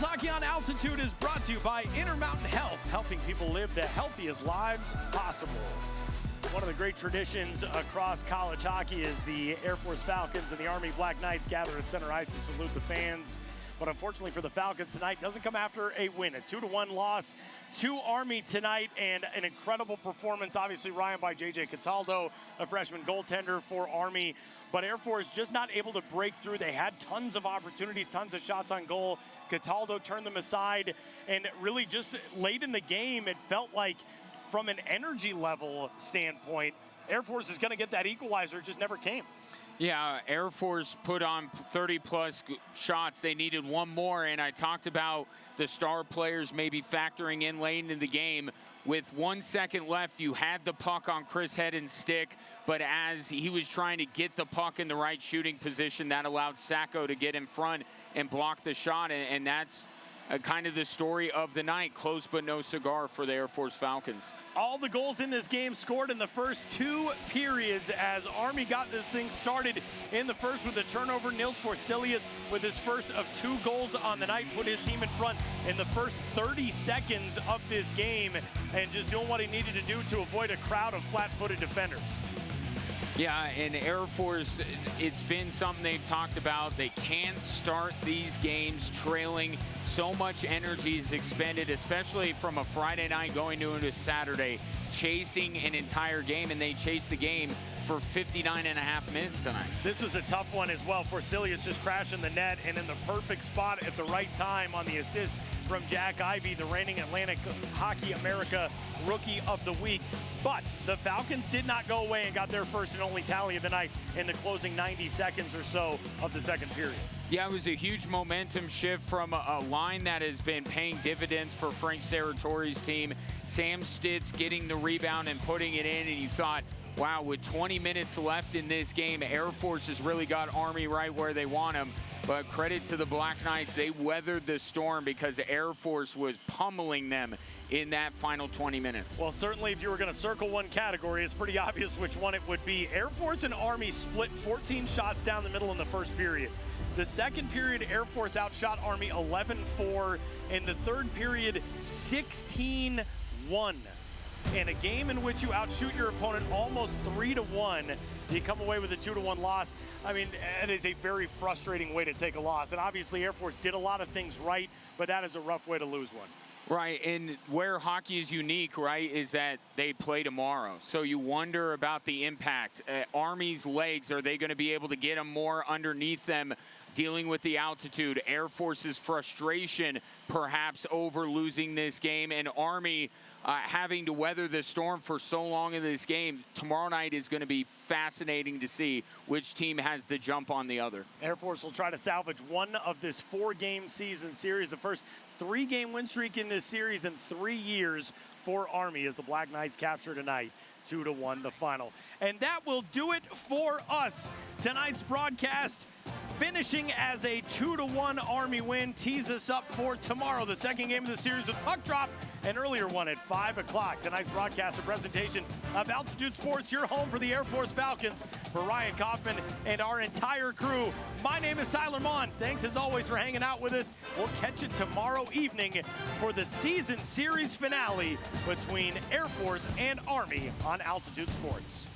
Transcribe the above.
Girls Hockey on Altitude is brought to you by Intermountain Health, helping people live the healthiest lives possible. One of the great traditions across college hockey is the Air Force Falcons and the Army Black Knights gather at center ice to salute the fans. But unfortunately for the Falcons tonight, doesn't come after a win. A 2-1 loss to Army tonight, and an incredible performance, obviously, Ryan, by J.J. Cataldo, a freshman goaltender for Army. But Air Force just not able to break through. They had tons of opportunities, tons of shots on goal. Cataldo turned them aside, and really just late in the game, it felt like from an energy level standpoint, Air Force is going to get that equalizer. It just never came. Yeah, Air Force put on 30-plus shots. They needed one more, and I talked about the star players maybe factoring in late in the game. With 1 second left, you had the puck on Chris Hedden's stick, but as he was trying to get the puck in the right shooting position, that allowed Sacco to get in front and block the shot, and that's kind of the story of the night. Close but no cigar for the Air Force Falcons. All the goals in this game scored in the first 2 periods as Army got this thing started in the first with a turnover. Nils Forsilius, with his first of 2 goals on the night, put his team in front in the first 30 seconds of this game and just doing what he needed to do to avoid a crowd of flat-footed defenders. Yeah, and Air Force, it's been something they've talked about. They can't start these games trailing. So much energy is expended, especially from a Friday night going into a Saturday, chasing an entire game, and they chased the game for 59.5 minutes tonight. This was a tough one as well. Forsilius just crashing the net and in the perfect spot at the right time on the assist from Jack Ivey, the reigning Atlantic Hockey America Rookie of the Week. But the Falcons did not go away and got their first and only tally of the night in the closing 90 seconds or so of the second period. Yeah, it was a huge momentum shift from a line that has been paying dividends for Frank Serratori's team. Sam Stitz getting the rebound and putting it in, and you thought, wow, with 20 minutes left in this game, Air Force has really got Army right where they want them. But credit to the Black Knights, they weathered the storm because Air Force was pummeling them in that final 20 minutes. Well, certainly if you were going to circle one category, it's pretty obvious which one it would be. Air Force and Army split 14 shots down the middle in the first period. The second period, Air Force outshot Army 11-4. In the third period, 16-1. In a game in which you outshoot your opponent almost 3-1, you come away with a 2-1 loss. I mean, it is a very frustrating way to take a loss. And obviously Air Force did a lot of things right, but that is a rough way to lose one. Right, and where hockey is unique, right, is that they play tomorrow. So you wonder about the impact. Army's legs, are they going to be able to get them more underneath them, dealing with the altitude? Air Force's frustration, perhaps, over losing this game, and Army having to weather the storm for so long in this game. Tomorrow night is going to be fascinating to see which team has the jump on the other. Air Force will try to salvage one of this 4-game season series, the first 3-game win streak in this series in 3 years for Army, as the Black Knights capture tonight 2-1 the final. And that will do it for us. Tonight's broadcast finishing as a 2-1 Army win tees us up for tomorrow, the second game of the series with puck drop, an earlier one at 5 o'clock. Tonight's broadcast, a presentation of Altitude Sports, your home for the Air Force Falcons. For Ryan Kaufman and our entire crew, my name is Tyler Mon. Thanks as always for hanging out with us. We'll catch you tomorrow evening for the season series finale between Air Force and Army on Altitude Sports.